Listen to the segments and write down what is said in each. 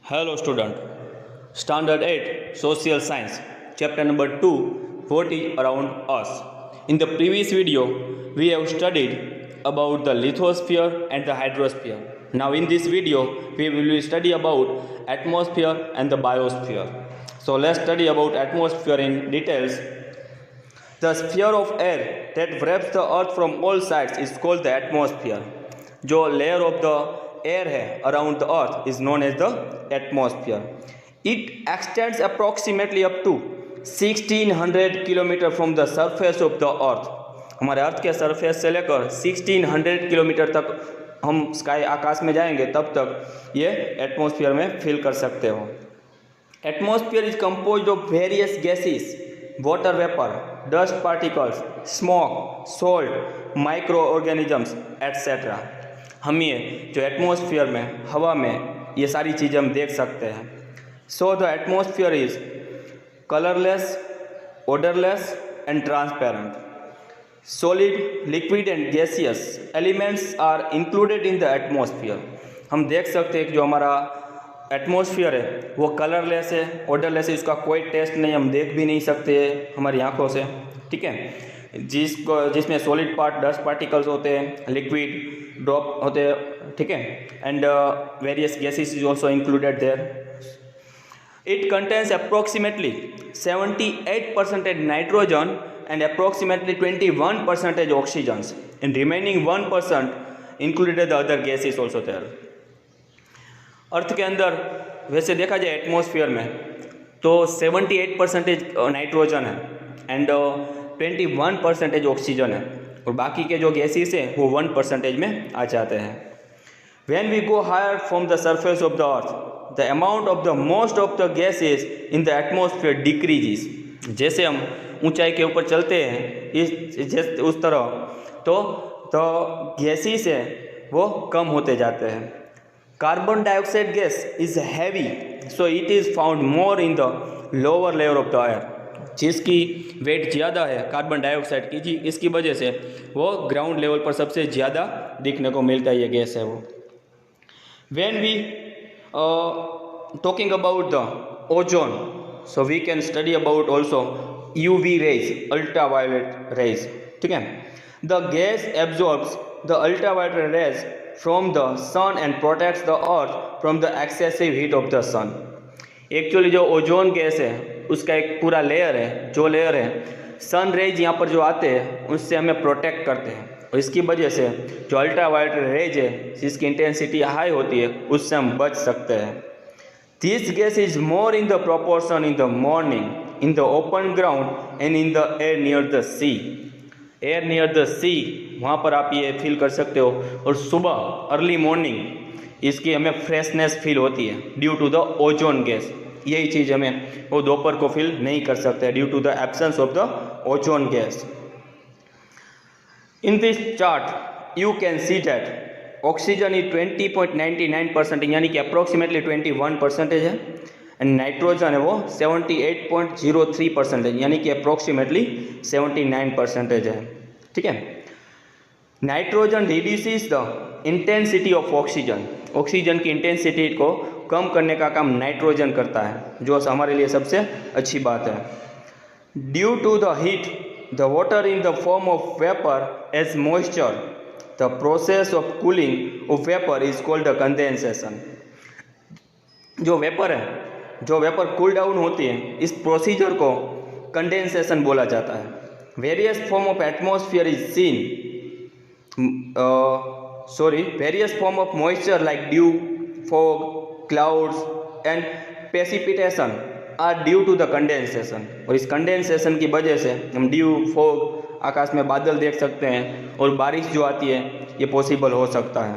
Hello student, Standard 8 Social Science, Chapter number 2, What is around us. In the previous video, we have studied about the lithosphere and the hydrosphere. Now in this video, we will study about atmosphere and the biosphere. So let's study about atmosphere in details. The sphere of air that wraps the earth from all sides is called the atmosphere. जो layer of the air है around the earth is known as the atmosphere. It extends approximately up to 1600 kilometre from the surface of the earth. हमारे अर्थ के surface से लेकर 1600 kilometre तक हम sky आकाश में जाएंगे तब तक ये एटमॉस्फेयर में फील कर सकते हो. Atmosphere is composed of various gases, water vapour, dust particles, smoke, salt, micro organisms etcetera. हम ये जो एटमॉस्फेयर में हवा में ये सारी चीज़ें हम देख सकते हैं. So the atmosphere is colourless, odourless and transparent. Solid, liquid and gaseous elements are included in the atmosphere. हम देख सकते हैं कि जो हमारा एटमॉस्फेयर है वो कलरलेस है, ओडरलेस है, इसका कोई टेस्ट नहीं, हम देख भी नहीं सकते हमारी आंखों से. ठीक है, जिसमें सॉलिड पार्ट डस्ट पार्टिकल्स होते हैं, लिक्विड ड्रॉप होते हैं. ठीक है, and various gases is also included there. It contains approximately 78% nitrogen and approximately 21% oxygen, and remaining 1% included the other gases also there. अर्थ के अंदर वैसे देखा जाए एटमॉस्फेयर में तो 78% नाइट्रोजन है एंड 21% ऑक्सीजन है, और बाकी के जो गैसेस हैं वो 1% में आ जाते हैं. When we go higher from the surface of the earth, the amount of the most of the gases in the atmosphere decreases. जैसे हम ऊंचाई के ऊपर चलते हैं उस तरह तो गैसेस है वो कम होते जाते हैं. Carbon dioxide gas is heavy, so it is found more in the lower layer of the air. जिसकी वेट ज़्यादा है कार्बन डाइऑक्साइड की, जी इसकी वजह से वो ग्राउंड लेवल पर सबसे ज़्यादा दिखने को मिलता है, ये गैस है वो. When we talking about the ozone, so we can study about also UV rays, ultraviolet rays. ठीक है, the gas absorbs the ultraviolet rays from the sun and protects the earth from the excessive heat of the sun. Actually जो ozone gas है उसका एक पूरा layer है, जो layer है सन रेज यहाँ पर जो आते हैं उससे हमें प्रोटेक्ट करते हैं, और इसकी वजह से जो अल्ट्रावायलेट रेज है जिसकी इंटेंसिटी हाई होती है उससे हम बच सकते हैं. This gas is more in the proportion in the morning, in the open ground and in the air near the sea. Air near the sea, वहाँ पर आप ये फील कर सकते हो, और सुबह अर्ली मॉर्निंग इसकी हमें फ्रेशनेस फील होती है due to the ozone gas. यही चीज़ हमें वो दोपहर को फील नहीं कर सकते due to the absence of the ozone gas. In this chart you can see that oxygen is 20.99%, यानी कि अप्रोक्सीमेटली 21% है, एंड नाइट्रोजन है वो 78.03%, यानी कि अप्रोक्सीमेटली 79% है. ठीक है, nitrogen reduces the intensity of oxygen. Oxygen की इंटेंसिटी को कम करने का काम नाइट्रोजन करता है, जो हमारे लिए सबसे अच्छी बात है. Due to the heat the water in the form of vapour as moisture. The process of cooling of vapor is called the condensation. जो वेपर है, जो वेपर कूल डाउन होती है, इस प्रोसीजर को कंडेंसेशन बोला जाता है. Various form of atmosphere is seen, various form of moisture like dew, fog, clouds and precipitation are due to the condensation. और इस कंडेंसेशन की वजह से हम ड्यू, फॉग, आकाश में बादल देख सकते हैं, और बारिश जो आती है ये पॉसिबल हो सकता है.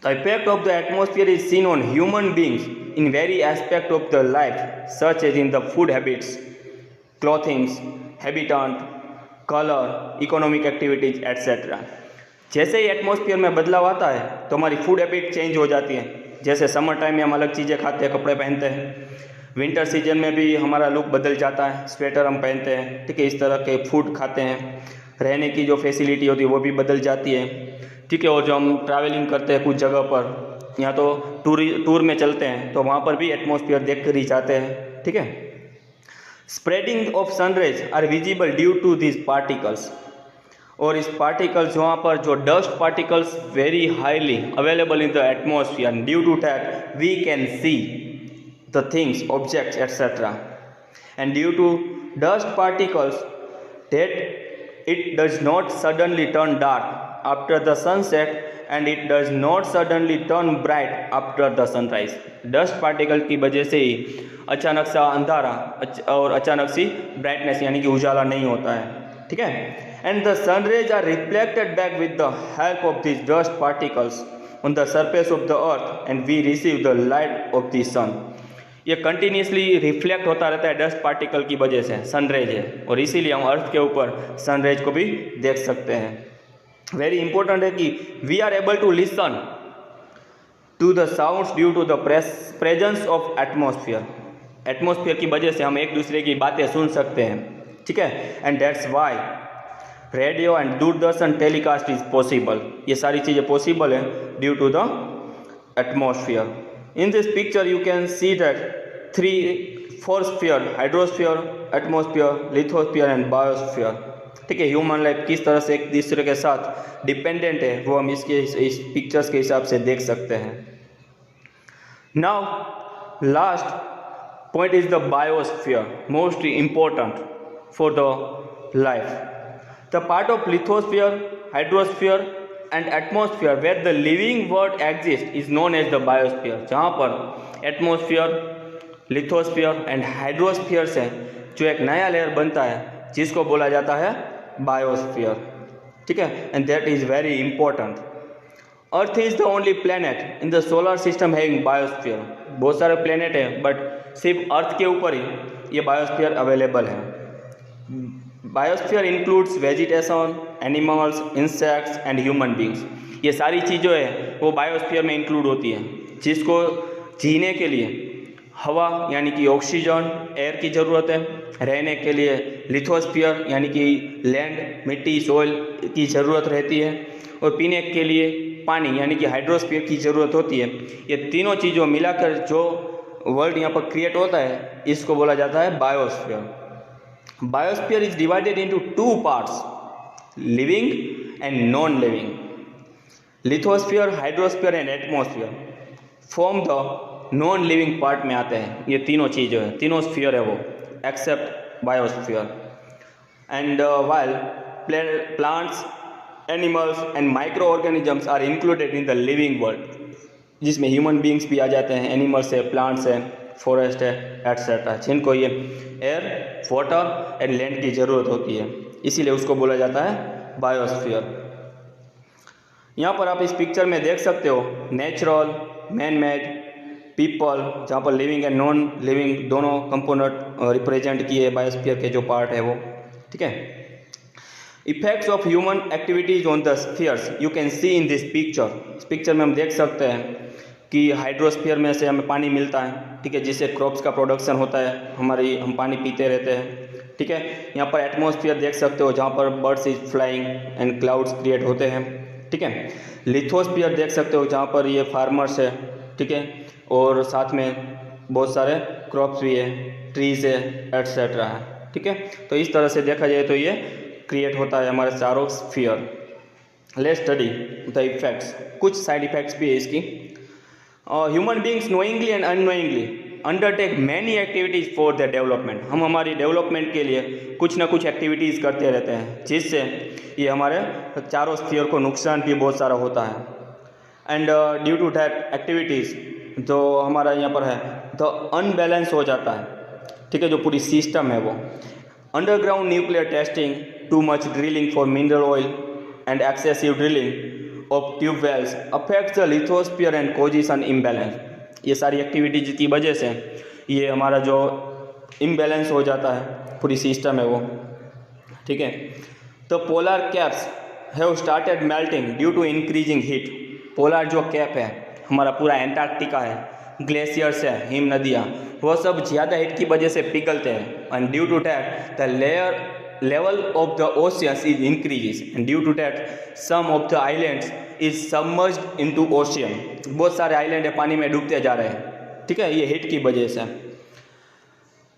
The effect of the atmosphere is seen on human beings in very aspect of the life, such as in the food habits, clothings, habitat, colour, economic activities etcetera. जैसे ही एटमॉस्फेयर में बदलाव आता है तो हमारी फूड हैबिट चेंज हो जाती है. जैसे समर टाइम में हम अलग चीज़ें खाते हैं, कपड़े पहनते हैं, विंटर सीजन में भी हमारा लुक बदल जाता है, स्वेटर हम पहनते हैं. ठीक है, इस तरह के फूड खाते हैं, रहने की जो फैसिलिटी होती है वो भी बदल जाती है. ठीक है, और जो हम ट्रैवलिंग करते हैं कुछ जगह पर या तो टूर में चलते हैं तो वहाँ पर भी एटमॉस्फेयर देख कर ही जाते हैं, ठीक है। Spreading of sunrays are visible due to this particles, और इस पार्टिकल्स वहाँ पर जो dust particles very highly available in the atmosphere, due to that we can see the things, objects etcetera, and due to dust particles that it does not suddenly turn dark after the sunset and it does not suddenly turn bright after the sunrise। Dust particle की वजह से ही अचानक सा अंधारा और अचानक सी brightness यानी कि उजाला नहीं होता है, ठीक है। And the sun rays are reflected back with the help of this dust particles on the surface of the earth and we receive the light of the sun. ये कंटिन्यूसली रिफ्लेक्ट होता रहता है डस्ट पार्टिकल की वजह से, sun rays है, और इसीलिए हम अर्थ के ऊपर सनरेज को भी देख सकते हैं। वेरी इंपॉर्टेंट है कि we are able to listen to the sounds due to the presence of atmosphere. Atmosphere की वजह से हम एक दूसरे की बातें सुन सकते हैं, ठीक है। And that's why radio and Doordarshan telecast is possible. ये सारी चीज़ें पॉसिबल है due to the atmosphere. In this picture you can see that four sphere, hydrosphere, atmosphere, lithosphere and biosphere, ठीक है। ह्यूमन लाइफ किस तरह से एक दूसरे के साथ डिपेंडेंट है वो हम इस पिक्चर्स के हिसाब से देख सकते हैं। Now last point is the biosphere, most important for the life. The part of lithosphere, hydrosphere and atmosphere where the living world exist is known as the biosphere. जहाँ पर एटमॉस्फेयर, लिथोस्फीयर एंड हाइड्रोस्फीयर से जो एक नया layer बनता है जिसको बोला जाता है बायोस्फीयर, ठीक है। And that is very important. Earth is the only planet in the solar system having biosphere. बहुत सारे प्लेनेट है बट सिर्फ अर्थ के ऊपर ही ये बायोस्फीयर अवेलेबल है। Biosphere includes vegetation, animals, insects and human beings. ये सारी चीज़ें है वो बायोस्फीयर में इंक्लूड होती हैं, जिसको जीने के लिए हवा यानी कि ऑक्सीजन, एयर की ज़रूरत है, रहने के लिए लिथोस्फीयर यानी कि लैंड, मिट्टी, सॉइल की ज़रूरत रहती है, और पीने के लिए पानी यानी कि हाइड्रोस्फीयर की ज़रूरत होती है। ये तीनों चीज़ों मिलाकर जो वर्ल्ड यहाँ पर क्रिएट होता है इसको बोला जाता है biosphere. Biosphere is divided into two parts, living and non-living. Lithosphere, hydrosphere and atmosphere form the non-living part में आते हैं। ये तीनों चीज़ें हैं, तीनों स्फीयर है वो, except biosphere. And while plants, animals and microorganisms are included in the living world, जिसमें ह्यूमन बींग्स भी आ जाते हैं, एनिमल्स है, प्लांट्स है, फॉरेस्ट है एट्सेट्रा, जिनको ये एयर, वाटर एंड लैंड की ज़रूरत होती है, इसीलिए उसको बोला जाता है बायोस्फीयर। यहाँ पर आप इस पिक्चर में देख सकते हो नेचुरल, मैन मेड, पीपल, जहाँ पर लिविंग एंड नॉन लिविंग दोनों कंपोनेंट रिप्रेजेंट किए बायोस्फीयर के जो पार्ट है वो, ठीक है। Effects of human activities on the spheres you can see in this picture. इस पिक्चर में हम देख सकते हैं कि हाइड्रोस्फीयर में से हमें पानी मिलता है, ठीक है, जिससे क्रॉप्स का प्रोडक्शन होता है, हम पानी पीते रहते हैं, ठीक है। यहाँ पर एटमॉस्फेयर देख सकते हो जहाँ पर birds is flying and clouds create होते हैं, ठीक है। लिथोस्फीयर देख सकते हो जहाँ पर ये फार्मर्स है, ठीक है, और साथ में बहुत सारे क्रॉप्स भी है, ट्रीज़ है एट्सेट्रा है, ठीक है। तो इस तरह से देखा जाए तो ये क्रिएट होता है हमारे चारों sphere. Let's study the effects. कुछ साइड इफेक्ट्स भी है इसकी। Human beings knowingly and unknowingly undertake many activities for the development. हम हमारी डेवलपमेंट के लिए कुछ ना कुछ एक्टिविटीज़ करते रहते हैं, जिससे ये हमारे चारों स्फीयर को नुकसान भी बहुत सारा होता है। And due to that activities जो हमारा यहाँ पर है तो अनबैलेंस हो जाता है, ठीक है, जो पूरी सिस्टम है वो। Underground nuclear testing, too much drilling for mineral oil and excessive drilling of tube wells affects the lithosphere and causes an imbalance. ये सारी एक्टिविटीज की वजह से ये हमारा जो इम्बैलेंस हो जाता है पूरी सिस्टम है वो, ठीक है। तो polar caps have started melting due to increasing heat. Polar जो कैप है हमारा पूरा एंटार्क्टिका है, ग्लेशियर्स है, हिम नदियाँ, वो सब ज़्यादा हीट की वजह से पिघलते हैं, and due to that the level of the oceans is increases, and due to that some of the islands is submerged into ocean. बहुत सारे आइलैंड है पानी में डूबते जा रहे हैं, ठीक है, ये हीट की वजह से।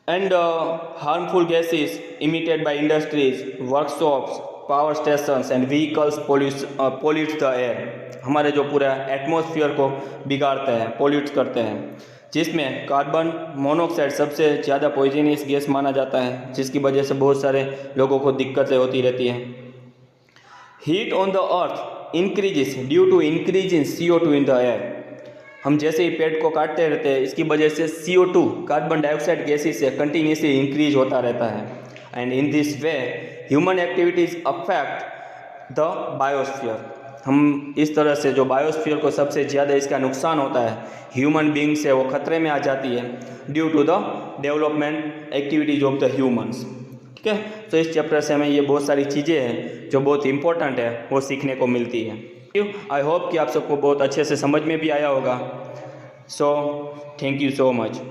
And harmful gases emitted by industries, workshops, power stations and vehicles pollute the air. हमारे जो पूरा एटमॉस्फेयर को बिगाड़ते हैं, पोल्यूट करते हैं, जिसमें कार्बन मोनोऑक्साइड सबसे ज़्यादा पॉइजनस गैस माना जाता है, जिसकी वजह से बहुत सारे लोगों को दिक्कतें होती रहती हैं। Heat on the earth increases due to increase in CO2 in the air. हम जैसे ही पेड़ को काटते रहते हैं, इसकी वजह से CO2 कार्बन डाइऑक्साइड गैसेस से कंटिन्यूसली इंक्रीज होता रहता है। And in this way human activities affect the biosphere. हम इस तरह से जो बायोस्फीयर को सबसे ज़्यादा इसका नुकसान होता है, ह्यूमन बींग से वो खतरे में आ जाती है due to the development activities of the humans. ठीक है, तो इस चैप्टर से हमें ये बहुत सारी चीज़ें हैं जो बहुत इंपॉर्टेंट है, वो सीखने को मिलती है। आई होप कि आप सबको बहुत अच्छे से समझ में भी आया होगा। So thank you so much.